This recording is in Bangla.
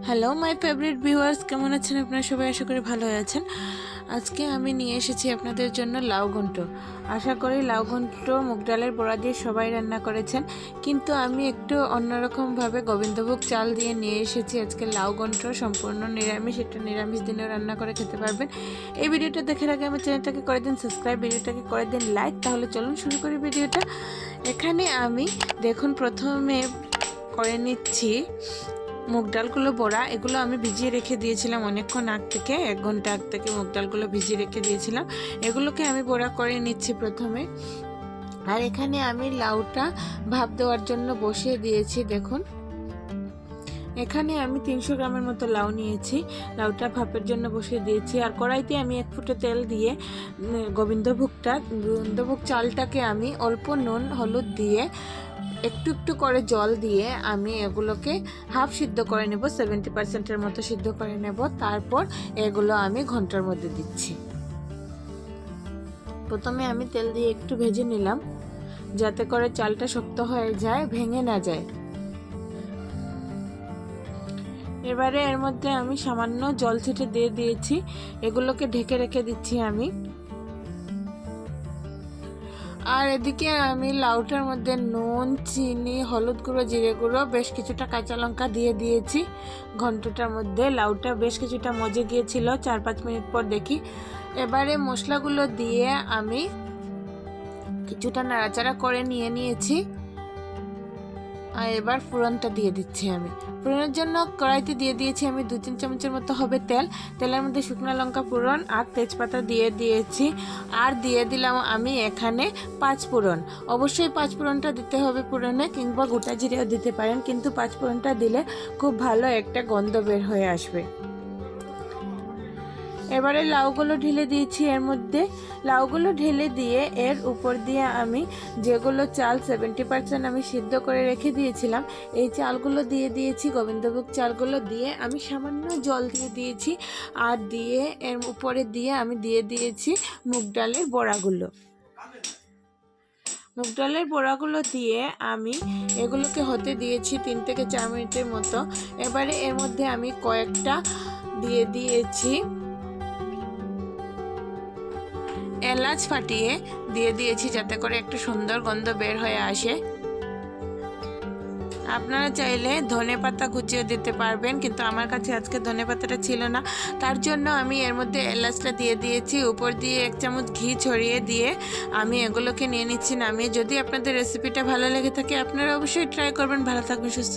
হ্যালো মাই ফেভারিট ভিউয়ার্স, কেমন আছেন আপনারা সবাই? আশা করি ভালো আছেন। আজকে আমি নিয়ে এসেছি আপনাদের জন্য লাউ ঘন্ট। আশা করি লাউ ঘন্ট মুগ ডালের বড়া দিয়ে সবাই রান্না করেছেন, কিন্তু আমি একটু অন্যরকমভাবে গোবিন্দভোগ চাল দিয়ে নিয়ে এসেছি আজকে লাউ ঘন্ট। সম্পূর্ণ নিরামিষ, এটা নিরামিষ দিনেও রান্না করে খেতে পারবেন। এই ভিডিওটা দেখার আগে আমার চ্যানেলটাকে করে দিন সাবস্ক্রাইব, ভিডিওটাকে করে দিন লাইক। তাহলে চলুন শুরু করি ভিডিওটা। এখানে আমি দেখুন প্রথমে করে নিচ্ছি মুগ ডালগুলো বড়া। এগুলো আমি ভিজিয়ে রেখে দিয়েছিলাম অনেকক্ষণ আগ থেকে, 1 ঘন্টা আগ থেকে মুগ ডালগুলো ভিজিয়ে রেখে দিয়েছিলাম। এগুলোকে আমি বড়া করে নিচ্ছি প্রথমে। আর এখানে আমি লাউটা ভাপ দেওয়ার জন্য বসিয়ে দিয়েছি। দেখুন এখানে আমি 300 গ্রামের মতো লাউ নিয়েছি, লাউটা ভাপের জন্য বসিয়ে দিয়েছি। আর কড়াইতে আমি 1 ফুটো তেল দিয়ে গোবিন্দভোগ চালটাকে আমি অল্প নুন হলুদ দিয়ে একটু একটু করে জল দিয়ে আমি এগুলোকে হাফ সিদ্ধ করে নেব, 70% মতো সিদ্ধ করে নেব। তারপর এগুলো আমি ঘন্টার মধ্যে দিচ্ছি। প্রথমে আমি তেল দিয়ে একটু ভেজে নিলাম, যাতে করে চালটা শক্ত হয়ে যায়, ভেঙে না যায়। এবারে এর মধ্যে আমি সামান্য জল ছিটে দিয়ে দিয়েছি, এগুলোকে ঢেকে রেখে দিচ্ছি আমি। আর এদিকে আমি লাউটার মধ্যে নুন, চিনি, হলুদ গুঁড়ো, জিরে গুঁড়ো, বেশ কিছুটা কাঁচা লঙ্কা দিয়ে দিয়েছি ঘন্টটার মধ্যে। লাউটা বেশ কিছুটা মজে গিয়েছিল, 4-5 মিনিট পর দেখি। এবারে মশলাগুলো দিয়ে আমি কিছুটা নাড়াচাড়া করে নিয়েছি। আর এবার ফোড়নটা দিয়ে দিচ্ছি আমি। ফোড়নের জন্য কড়াইতে দিয়ে দিয়েছি আমি 2-3 চামচের মতো হবে তেল। তেলের মধ্যে শুকনো লঙ্কা ফোড়ন আর তেজপাতা দিয়ে দিয়েছি। আর দিয়ে দিলাম আমি এখানে 5 ফোড়ন। অবশ্যই 5 ফোড়নটা দিতে হবে ফোড়নে, কিংবা গোটা জিরেও দিতে পারেন, কিন্তু 5 ফোড়নটা দিলে খুব ভালো একটা গন্ধ বের হয়ে আসবে। এবারে লাউগুলো ঢেলে দিয়েছি এর মধ্যে। লাউগুলো ঢেলে দিয়ে এর উপর দিয়ে আমি যেগুলো চাল 70% আমি সিদ্ধ করে রেখে দিয়েছিলাম, এই চালগুলো দিয়ে দিয়েছি। গোবিন্দভোগ চালগুলো দিয়ে আমি সামান্য জল দিয়ে দিয়েছি। আর দিয়ে এর উপরে দিয়ে আমি দিয়ে দিয়েছি মুগ ডালের বড়াগুলো। মুগ ডালের বড়াগুলো দিয়ে আমি এগুলোকে হতে দিয়েছি 3 থেকে 4 মিনিটের মতো। এবারে এর মধ্যে আমি কয়েকটা দিয়ে দিয়েছি এলাচ, ফাটিয়ে দিয়ে দিয়েছি, যাতে করে একটু সুন্দর গন্ধ বের হয়ে আসে। আপনারা চাইলে ধনেপাতা কুচিও দিতে পারবেন, কিন্তু আমার কাছে আজকে ধনেপাতাটা ছিল না, তার জন্য আমি এর মধ্যে এলাচটা দিয়ে দিয়েছি। উপর দিয়ে 1 চামচ ঘি ছড়িয়ে দিয়ে আমি এগুলোকে নিয়ে নিচ্ছি নামিয়ে। যদি আপনাদের রেসিপিটা ভালো লেগে থাকে আপনারা অবশ্যই ট্রাই করবেন। ভালো থাকবেন, সুস্থ